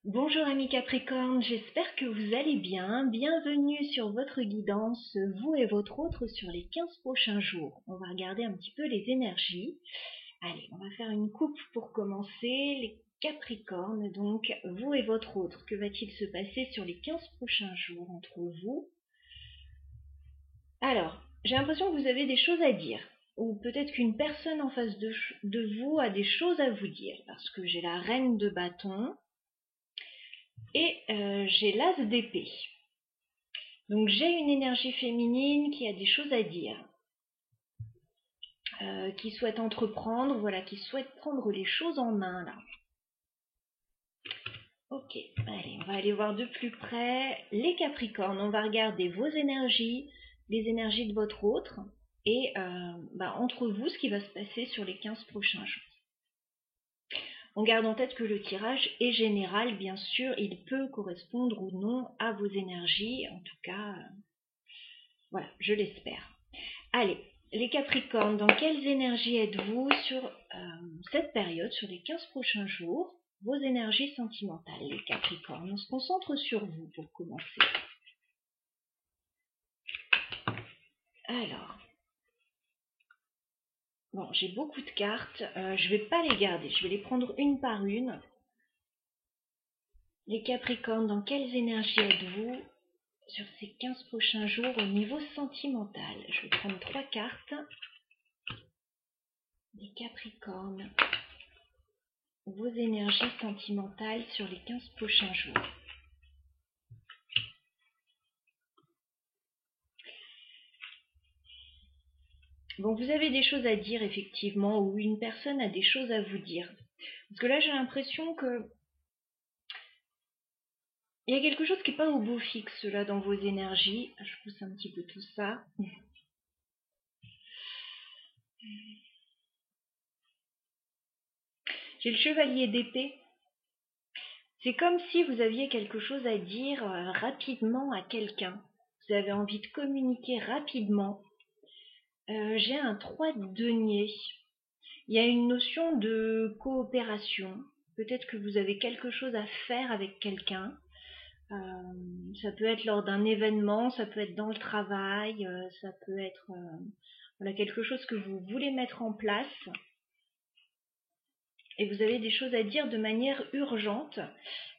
Bonjour amis Capricorne, j'espère que vous allez bien. Bienvenue sur votre guidance, vous et votre autre sur les 15 prochains jours. On va regarder un petit peu les énergies. Allez, on va faire une coupe pour commencer. Les Capricornes, donc vous et votre autre, que va-t-il se passer sur les 15 prochains jours entre vous? Alors, j'ai l'impression que vous avez des choses à dire. Ou peut-être qu'une personne en face de vous a des choses à vous dire. Parce que j'ai la reine de bâton. Et j'ai l'as d'épée. Donc j'ai une énergie féminine qui a des choses à dire, qui souhaite entreprendre, voilà, qui souhaite prendre les choses en main là. Ok, allez, on va aller voir de plus près les Capricornes. On va regarder vos énergies, les énergies de votre autre, et entre vous ce qui va se passer sur les 15 prochains jours. On garde en tête que le tirage est général, bien sûr, il peut correspondre ou non à vos énergies, en tout cas, voilà, je l'espère. Allez, les Capricornes, dans quelles énergies êtes-vous sur cette période, sur les 15 prochains jours? Vos énergies sentimentales, les Capricornes. On se concentre sur vous pour commencer. Alors, bon, j'ai beaucoup de cartes. Je ne vais pas les garder, je vais les prendre une par une. Les Capricornes, dans quelles énergies êtes-vous sur ces 15 prochains jours au niveau sentimental? Je vais prendre 3 cartes. Les Capricornes, vos énergies sentimentales sur les 15 prochains jours. Bon, vous avez des choses à dire, effectivement, ou une personne a des choses à vous dire. Parce que là, j'ai l'impression que il y a quelque chose qui n'est pas au beau fixe, là, dans vos énergies. Je pousse un petit peu tout ça. J'ai le chevalier d'épée. C'est comme si vous aviez quelque chose à dire rapidement à quelqu'un. Vous avez envie de communiquer rapidement. J'ai un 3 de denier. Il y a une notion de coopération. Peut-être que vous avez quelque chose à faire avec quelqu'un. Ça peut être lors d'un événement, ça peut être dans le travail, ça peut être voilà, quelque chose que vous voulez mettre en place. Et vous avez des choses à dire de manière urgente.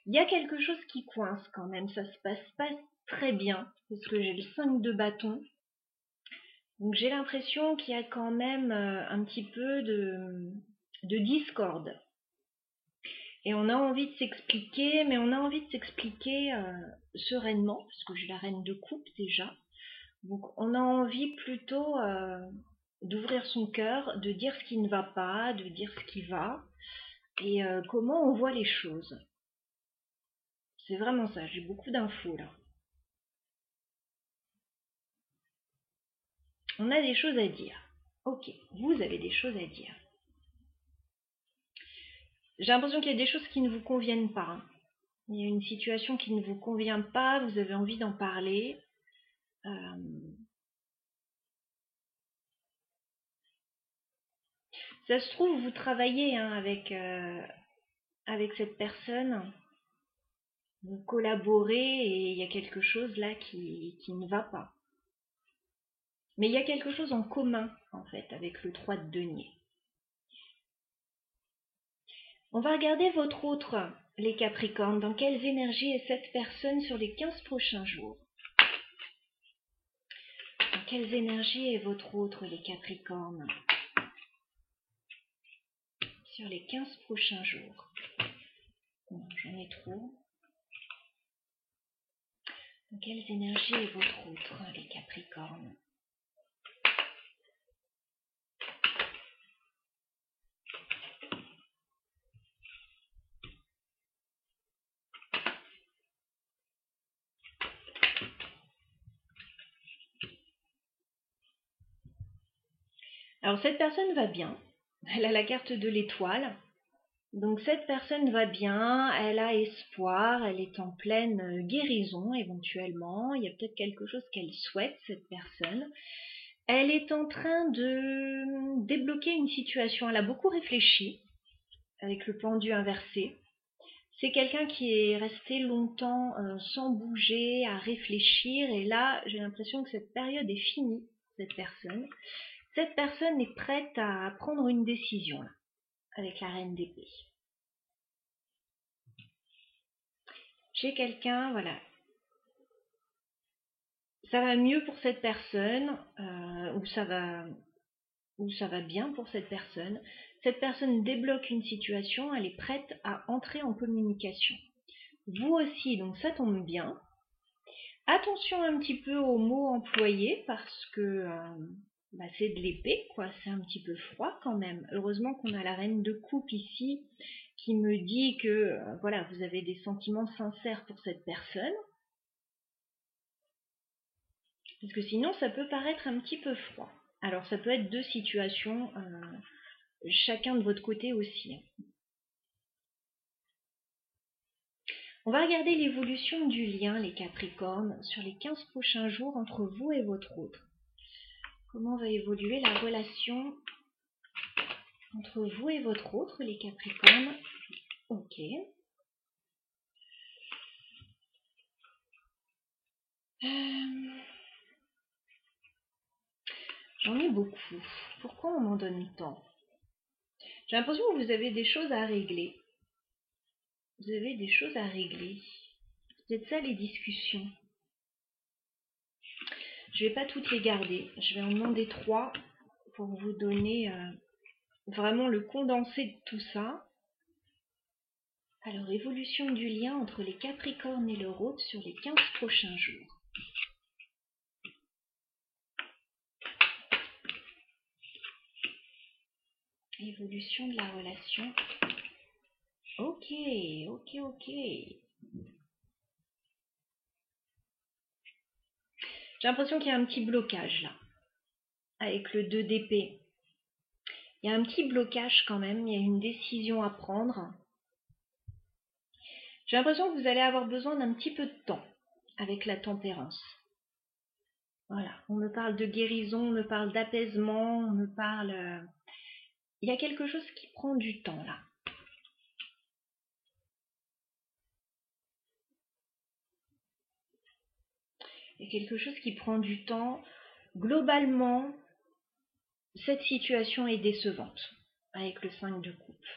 Il y a quelque chose qui coince quand même, ça se passe pas très bien, parce que j'ai le 5 de bâton. Donc j'ai l'impression qu'il y a quand même un petit peu de discorde. Et on a envie de s'expliquer, mais on a envie de s'expliquer sereinement, parce que j'ai la reine de coupe déjà. Donc on a envie plutôt d'ouvrir son cœur, de dire ce qui ne va pas, de dire ce qui va, et comment on voit les choses. C'est vraiment ça, j'ai beaucoup d'infos là. On a des choses à dire. Ok, vous avez des choses à dire. J'ai l'impression qu'il y a des choses qui ne vous conviennent pas. Hein. Il y a une situation qui ne vous convient pas, vous avez envie d'en parler. Ça se trouve, vous travaillez hein, avec cette personne, vous collaborez et il y a quelque chose là qui ne va pas. Mais il y a quelque chose en commun, en fait, avec le 3 de denier. On va regarder votre autre, les Capricornes. Dans quelles énergies est cette personne sur les 15 prochains jours? Dans quelles énergies est votre autre, les Capricornes? Sur les 15 prochains jours. Non, j'en ai trop. Dans quelles énergies est votre autre, les Capricornes? Alors cette personne va bien. Elle a la carte de l'étoile. Donc cette personne va bien, elle a espoir, elle est en pleine guérison éventuellement. Il y a peut-être quelque chose qu'elle souhaite, cette personne. Elle est en train de débloquer une situation. Elle a beaucoup réfléchi avec le pendu inversé. C'est quelqu'un qui est resté longtemps sans bouger, à réfléchir, et là, j'ai l'impression que cette période est finie, cette personne. Cette personne est prête à prendre une décision, là, avec la reine d'épée. J'ai quelqu'un, voilà. Ça va mieux pour cette personne, ou ça va bien pour cette personne. Cette personne débloque une situation, elle est prête à entrer en communication. Vous aussi, donc ça tombe bien. Attention un petit peu aux mots employés parce que c'est de l'épée, quoi. C'est un petit peu froid quand même. Heureusement qu'on a la reine de coupe ici qui me dit que voilà, vous avez des sentiments sincères pour cette personne. Parce que sinon, ça peut paraître un petit peu froid. Alors, ça peut être deux situations, chacun de votre côté aussi. On va regarder l'évolution du lien, les Capricornes, sur les 15 prochains jours entre vous et votre autre. Comment va évoluer la relation entre vous et votre autre, les Capricornes? Ok. J'en ai beaucoup. Pourquoi on m'en donne tant? J'ai l'impression que vous avez des choses à régler. Vous avez des choses à régler. C'est peut-être ça les discussions. Je ne vais pas toutes les garder. Je vais en demander 3 pour vous donner vraiment le condensé de tout ça. Alors, évolution du lien entre les Capricornes et leur hôte sur les 15 prochains jours. Évolution de la relation. Ok. J'ai l'impression qu'il y a un petit blocage là, avec le 2 d'épée. Il y a un petit blocage quand même, il y a une décision à prendre. J'ai l'impression que vous allez avoir besoin d'un petit peu de temps avec la tempérance. Voilà, on me parle de guérison, on me parle d'apaisement, on me parle... Il y a quelque chose qui prend du temps là. Il y a quelque chose qui prend du temps. Globalement, cette situation est décevante avec le 5 de coupe.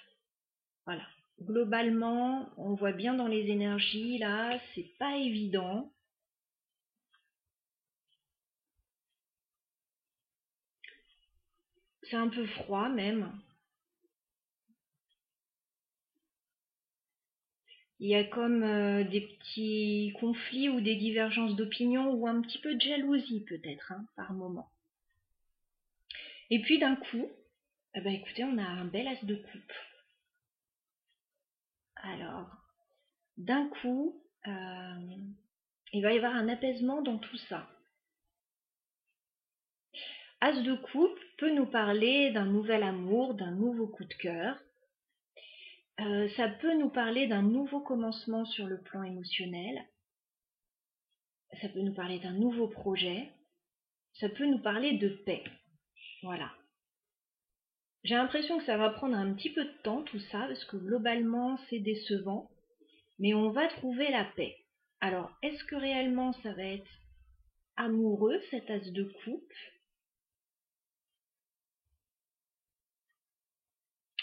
Voilà. Globalement, on voit bien dans les énergies là, c'est pas évident. C'est un peu froid même. Il y a comme des petits conflits ou des divergences d'opinion ou un petit peu de jalousie peut-être par moment. Et puis d'un coup, écoutez, on a un bel as de coupe. Alors, d'un coup, il va y avoir un apaisement dans tout ça. As de coupe peut nous parler d'un nouvel amour, d'un nouveau coup de cœur. Ça peut nous parler d'un nouveau commencement sur le plan émotionnel. Ça peut nous parler d'un nouveau projet. Ça peut nous parler de paix. Voilà. J'ai l'impression que ça va prendre un petit peu de temps tout ça, parce que globalement c'est décevant, mais on va trouver la paix. Alors, est-ce que réellement ça va être amoureux, cet as de coupe?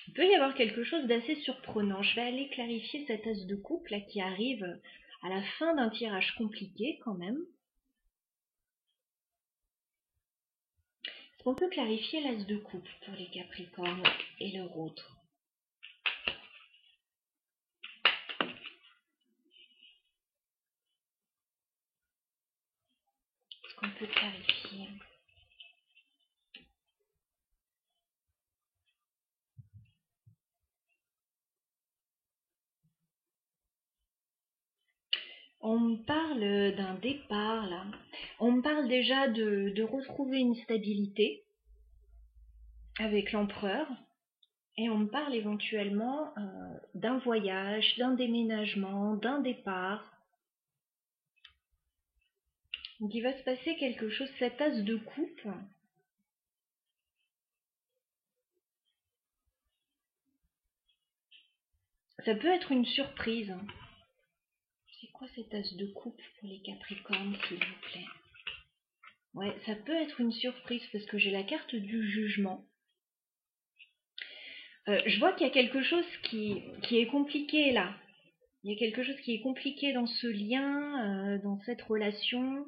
Il peut y avoir quelque chose d'assez surprenant. Je vais aller clarifier cet as de coupe là qui arrive à la fin d'un tirage compliqué quand même. Est-ce qu'on peut clarifier l'as de coupe pour les Capricornes et leur autre? Est-ce qu'on peut clarifier? On me parle d'un départ là. On me parle déjà de retrouver une stabilité avec l'empereur. Et on me parle éventuellement d'un voyage, d'un déménagement, d'un départ. Donc il va se passer quelque chose, cette as de coupe. Ça peut être une surprise. C'est quoi cet as de coupe pour les Capricornes, s'il vous plaît? Ouais, ça peut être une surprise parce que j'ai la carte du jugement. Je vois qu'il y a quelque chose qui est compliqué là. Il y a quelque chose qui est compliqué dans ce lien, dans cette relation.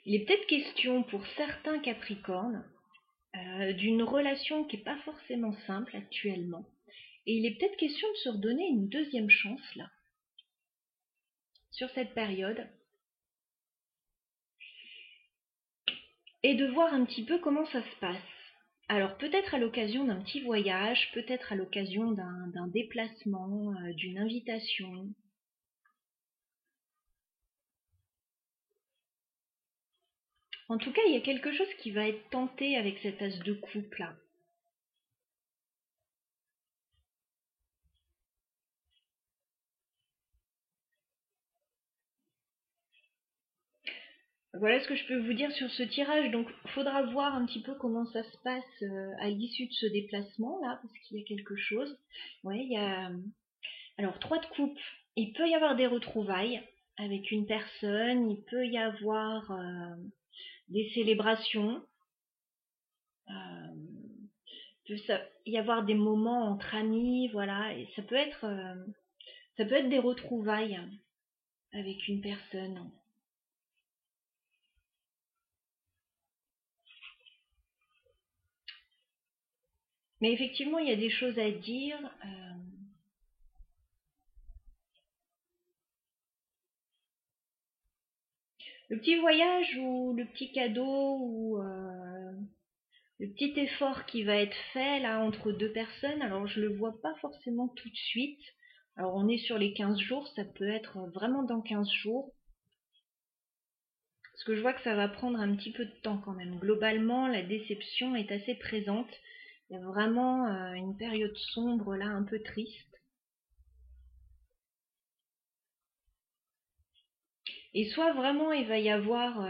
Il est peut-être question pour certains Capricornes d'une relation qui n'est pas forcément simple actuellement. Et il est peut-être question de se redonner une deuxième chance là, sur cette période. Et de voir un petit peu comment ça se passe. Alors peut-être à l'occasion d'un petit voyage, peut-être à l'occasion d'un déplacement, d'une invitation. En tout cas, il y a quelque chose qui va être tenté avec cet as de coupe là. Voilà ce que je peux vous dire sur ce tirage. Donc, il faudra voir un petit peu comment ça se passe à l'issue de ce déplacement là, parce qu'il y a quelque chose. Ouais, il y a. Alors, 3 de coupe. Il peut y avoir des retrouvailles avec une personne. Il peut y avoir des célébrations. Il peut y avoir des moments entre amis, voilà. Et ça peut être des retrouvailles avec une personne. Mais effectivement, il y a des choses à dire. Le petit voyage ou le petit cadeau ou le petit effort qui va être fait là entre deux personnes, alors je le vois pas forcément tout de suite. Alors on est sur les 15 jours, ça peut être vraiment dans 15 jours. Parce que je vois que ça va prendre un petit peu de temps quand même. Globalement, la déception est assez présente. Il y a vraiment une période sombre là, un peu triste. Et soit vraiment il va y avoir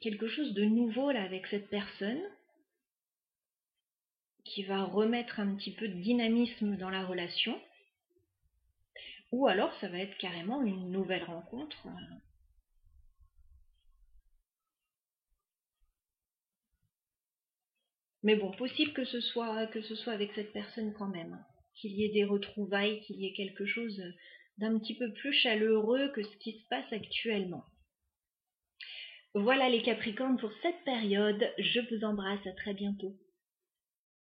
quelque chose de nouveau là avec cette personne qui va remettre un petit peu de dynamisme dans la relation, ou alors ça va être carrément une nouvelle rencontre. Mais bon, possible que ce soit avec cette personne quand même, qu'il y ait des retrouvailles, qu'il y ait quelque chose d'un petit peu plus chaleureux que ce qui se passe actuellement. Voilà les Capricornes pour cette période, je vous embrasse, à très bientôt.